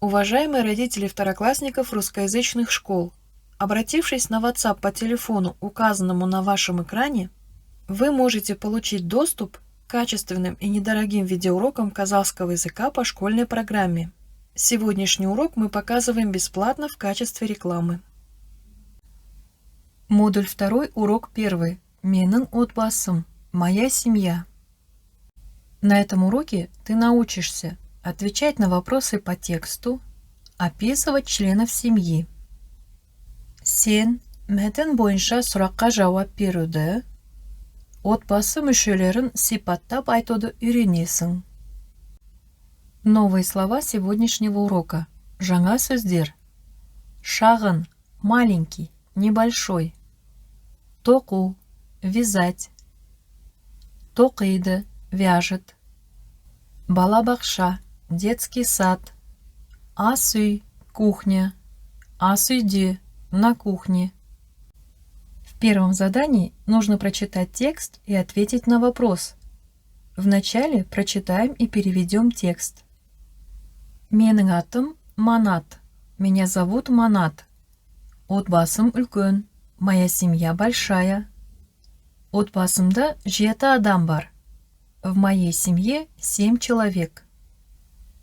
Уважаемые родители второклассников русскоязычных школ, обратившись на WhatsApp по телефону, указанному на вашем экране, вы можете получить доступ к качественным и недорогим видеоурокам казахского языка по школьной программе. Сегодняшний урок мы показываем бесплатно в качестве рекламы. Модуль 2, урок 1. Менің отбасым. Моя семья. На этом уроке ты научишься отвечать на вопросы по тексту, описывать членов семьи. Сен мәтін бойынша сұраққа жауап беруді, отбасы мүшелерін сипаттап айтуды үйренесің. Новые слова сегодняшнего урока. Жаңа сөздер. Шағын, маленький, небольшой. Тоқу, вязать. Тоқиды, вяжет. Балабақша, детский сад. Ас үй, кухня. Ас үйде, на кухне. В первом задании нужно прочитать текст и ответить на вопрос. Вначале прочитаем и переведем текст. Менің атым Манат. Меня зовут Манат. Отбасым үлкен. Моя семья большая. Отбасымда 7 адам бар. В моей семье 7 человек.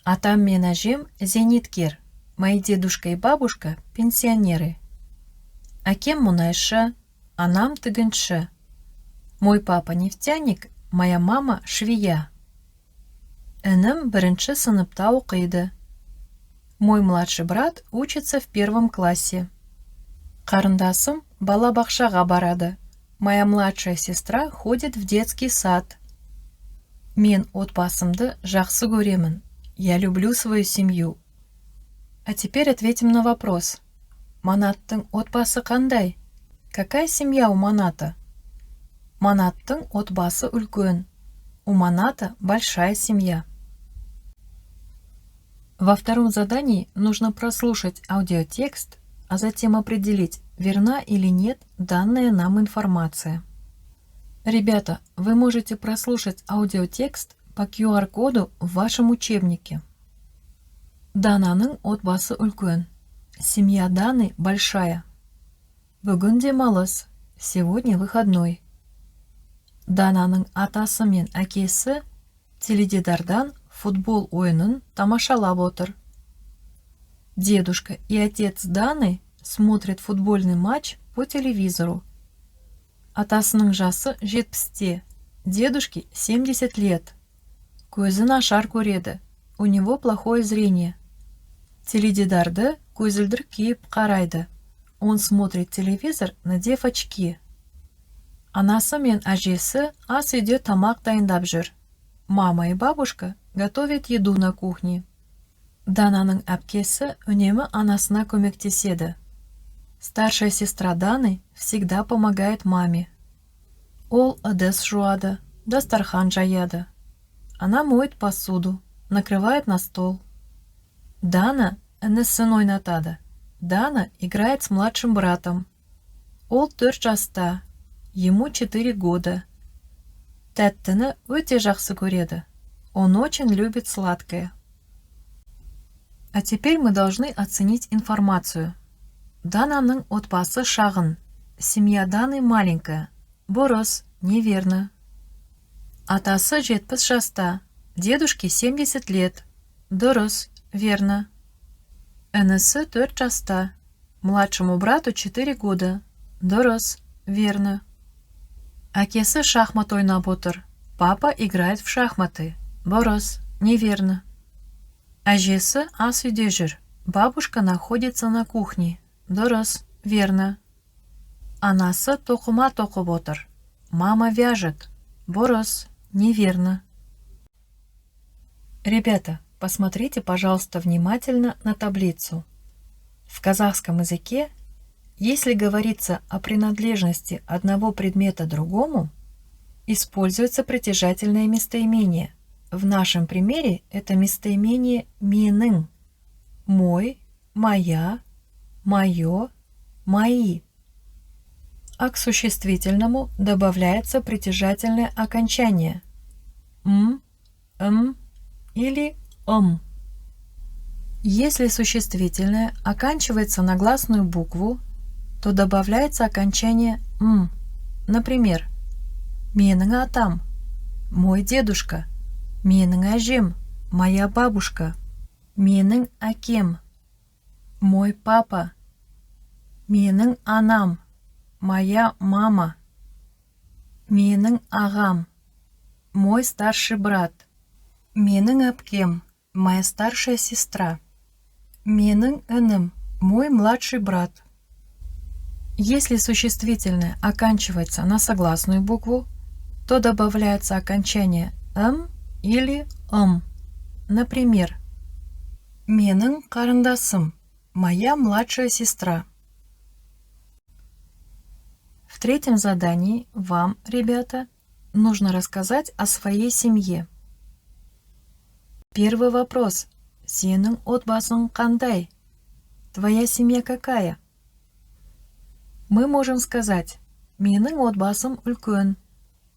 Атам мен әжем зейнеткер. Мои дедушка и бабушка пенсионеры. Әкем мұнайшы, анам тігінші. Мой папа нефтяник, моя мама швея. Інім бірінші сыныпта оқиды. Мой младший брат учится в 1 классе. Қарындасым балабақшаға барады. Моя младшая сестра ходит в детский сад. Мен отбасымды жақсы көремін. Я люблю свою семью. А теперь ответим на вопрос. Манаттың отбасы қандай? Какая семья у Маната? Манаттың отбасы үлкен. У Маната большая семья. Во втором задании нужно прослушать аудиотекст, а затем определить, верна или нет данная нам информация. Ребята, вы можете прослушать аудиотекст по QR-коду в вашем учебнике. Дананың отбасы үлкен. Семья Даны большая. Бүгін демалыс. Сегодня выходной. Дананың атасы мен әкесі теледидардан футбол ойынын тамашалап отыр. Дедушка и отец Даны смотрят футбольный матч по телевизору. Атасының жасы 70-те, дедушке 70 лет. Көзі нашар көреді, у него плохое зрение. Теледидарды көзілдір киіп қарайды. Он смотрит телевизор, надев очки. Анасы мен әжесі ас үйде тамақ дайындап жүр. Мама и бабушка готовят еду на кухне. Дананың әпкесі үнемі анасына көмектеседі. Старшая сестра Даны всегда помогает маме. Ол ыдыс жуады, дастархан жаяды. Она моет посуду, накрывает на стол. Дана інісін ойнатады. Дана играет с младшим братом. Ол 4 жаста, ему 4 года. Тәттіні өте жақсы көреді. Он очень любит сладкое. А теперь мы должны оценить информацию. Дананың отбасы шағын. Семья Даны маленькая. Бұрыс, неверно. Атасы 70 жаста. Дедушке 70 лет. Дұрыс, верно. Інісі 4 жаста. Младшему брату 4 года. Дұрыс, верно. Әкесі шахмат ойнап отыр. Папа играет в шахматы. Бұрыс, неверно. Әжесі ас үйде жүр. Бабушка находится на кухне. Дұрыс, верно. Анасы тоқыма тоқып отыр. Мама вяжет. Бұрыс, неверно. Ребята, посмотрите, пожалуйста, внимательно на таблицу. В казахском языке, если говорится о принадлежности одного предмета другому, используется притяжательное местоимение. В нашем примере это местоимение менің. Мой, моя, моё, мои. А к существительному добавляется притяжательное окончание или Если существительное оканчивается на гласную букву, то добавляется окончание «м». Например, «Менің атам» – «мой дедушка», «Менің әжем» – «моя бабушка», «Менің әкем» – «мой папа», «Менің анам» – «моя мама», «Менің ағам» – «мой старший брат», «Менің әпкем» – «моя старшая сестра», «Менің інім» – «мой младший брат». Если существительное оканчивается на согласную букву, то добавляется окончание «м» или «ым». Например, «Менің қарындасым» – «моя младшая сестра». В третьем задании вам, ребята, нужно рассказать о своей семье. Первый вопрос. Сенің отбасың қандай? Твоя семья какая? Мы можем сказать «Менің отбасым үлкен»,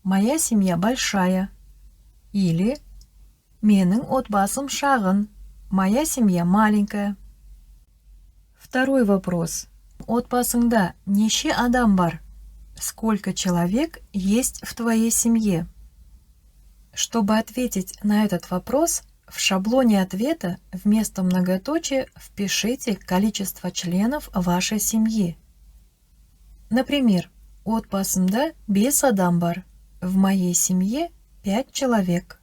«Моя семья большая» или «Менің отбасым шағын», «Моя семья маленькая». Второй вопрос. Отбасыңда неше адам бар? Сколько человек есть в твоей семье? Чтобы ответить на этот вопрос, в шаблоне ответа вместо многоточия впишите количество членов вашей семьи. Например, отбасымда 5 адам бар. В моей семье 5 человек.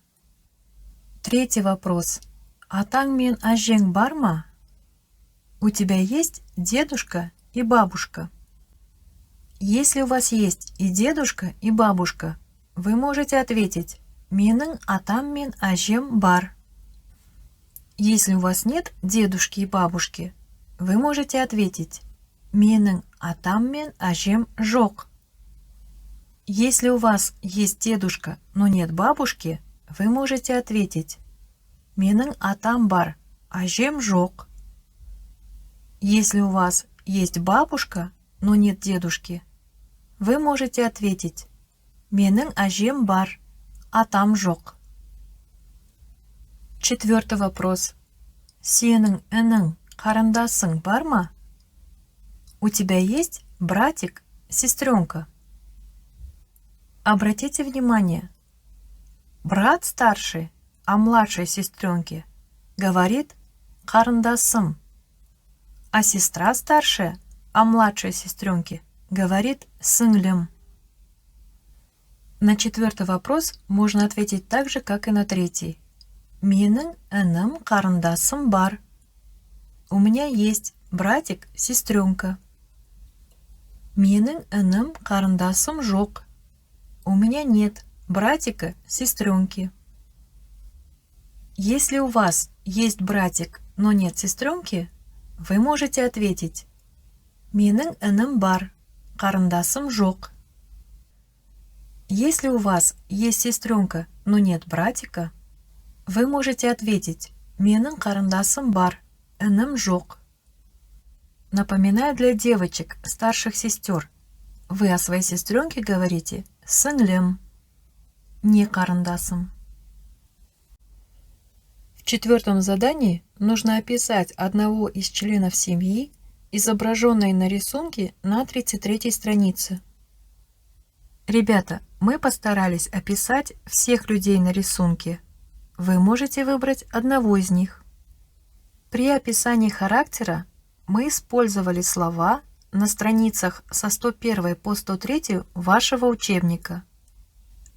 Третий вопрос. Атаң мен әжең бар ма? У тебя есть дедушка и бабушка? Если у вас есть и дедушка, и бабушка, вы можете ответить «Менің атам мен әжем бар». Если у вас нет дедушки и бабушки, вы можете ответить «Менің атам мен әжем жоқ». Если у вас есть дедушка, но нет бабушки, вы можете ответить «Менің атам бар, әжем жоқ». Если у вас есть бабушка, но нет дедушки, вы можете ответить «Менің әжем бар, атам жоқ». Четвертый вопрос. Сенің інің, қарындасың бар ма? У тебя есть братик, сестренка? Обратите внимание, брат старший о младшей сестренке говорит «қарындасым», а сестра старшая о младшей сестренке говорит «сіңлім». На четвертый вопрос можно ответить так же, как и на третий. Менің інім, қарындасым бар. У меня есть братик, сестренка. Менің інім, қарындасым жоқ. У меня нет братика, сестренки. Если у вас есть братик, но нет сестренки, вы можете ответить «Менің інім бар, қарындасым жоқ». Если у вас есть сестренка, но нет братика, вы можете ответить «Менің қарындасым бар, інім жоқ». Напоминаю для девочек, старших сестер, вы о своей сестренке говорите «сіңлім», не «қарындасым». В четвертом задании нужно описать одного из членов семьи, изображенной на рисунке на 33-й странице. Ребята, мы постарались описать всех людей на рисунке. Вы можете выбрать одного из них. При описании характера мы использовали слова на страницах со 101 по 103 вашего учебника.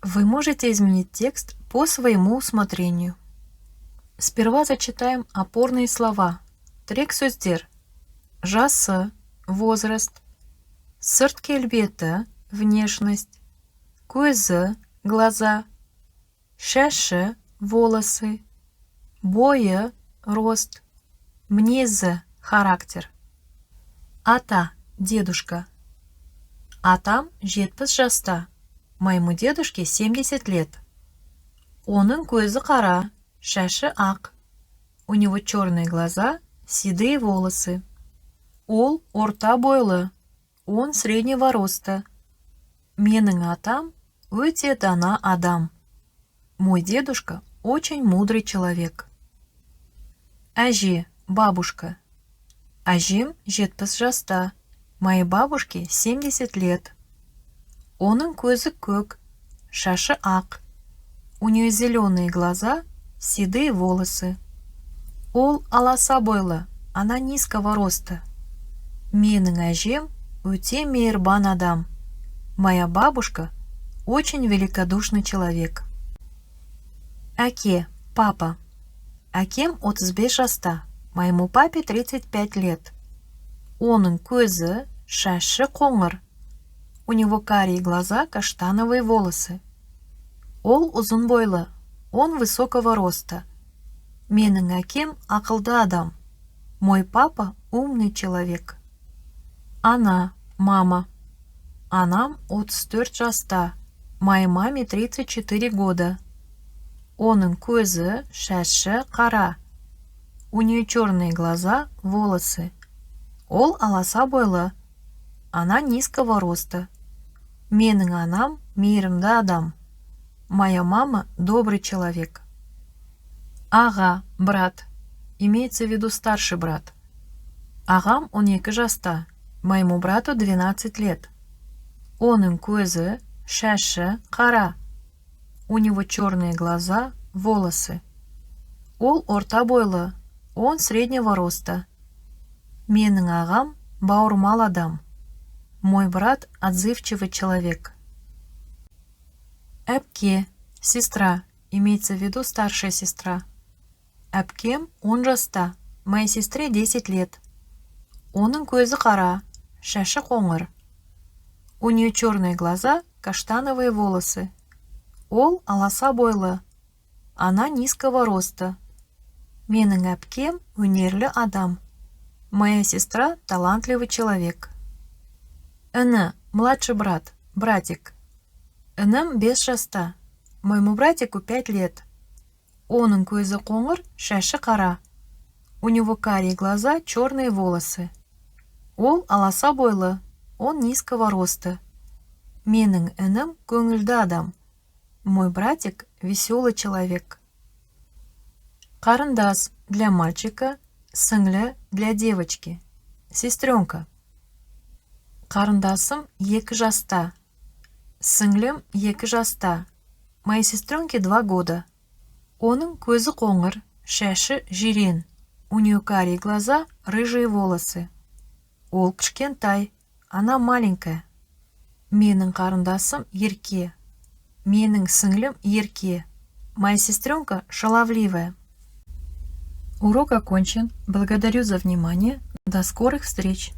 Вы можете изменить текст по своему усмотрению. Сперва зачитаем опорные слова. Трек-сөздер. Жасы – возраст. Сырт келбеті – внешность. Көзі – глаза. Шашы – волосы. Бойы – рост. Мінезі – характер. Ата – дедушка. Атам 70 жаста. Моему дедушке 70 лет. Оның көзі қара, шашы ақ. У него черные глаза, седые волосы. Ол орта бойлы. Он среднего роста. Менің атам өте дана адам. Мой дедушка очень мудрый человек. Әже бабушка. Әжем 70 жаста. Моей бабушке 70 лет. Оның көзі көк, шашы ақ. У нее зеленые глаза, седые волосы. Ол аласа бойлы, она низкого роста. Менің әжем өте мейірбан адам. Моя бабушка очень великодушный человек. Әке, папа. Әкем 35 жаста. Моему папе 35 лет. Оның көзі, шашы қоңыр. У него карие глаза, каштановые волосы. Ол ұзын бойлы, он высокого роста. Менің әкем ақылды адам. Мой папа умный человек. Ана, мама. Анам 34 жаста. Моей маме 34 года. Оның көзі, шашы қара. У нее черные глаза, волосы. Ол аласа бойлы. Она низкого роста. Менің анам мейірімді адам. Моя мама добрый человек. Аға, брат. Имеется в виду старший брат. Ағам 12 жаста. Моему брату 12 лет. Оның көзі, шашы қара. У него черные глаза, волосы. Ол орта бойлы. Он среднего роста. Менің ағам бауырмал адам. Мой брат отзывчивый человек. Әпке, сестра, имеется в виду старшая сестра. Әпкем 10 жаста, моей сестре 10 лет. Оның көзі қара, шашы қоңыр. У нее черные глаза, каштановые волосы. Ол аласа бойлы. Она низкого роста. Менің әпкем өнерлі адам. Моя сестра талантливый человек. Іні, младший брат, братик. Інім 5 жаста. Моему братику 5 лет. Оның көзі қоңыр, шашы қара. У него карие глаза, черные волосы. Ол аласа бойлы. Он низкого роста. Менің інім көңілді адам. Мой братик веселый человек. Қарындас для мальчика, сіңлі для девочки. Сестренка. Қарындасым 2 жаста. Сіңлім 2 жаста. Моей сестренке 2 года. Оның көзі қоңыр, шашы жирен. У нее карие глаза, рыжие волосы. Ол кішкентай, она маленькая. Менің қарындасым ерке. Менің сіңлім ерке. Моя сестренка шаловливая. Урок окончен. Благодарю за внимание. До скорых встреч!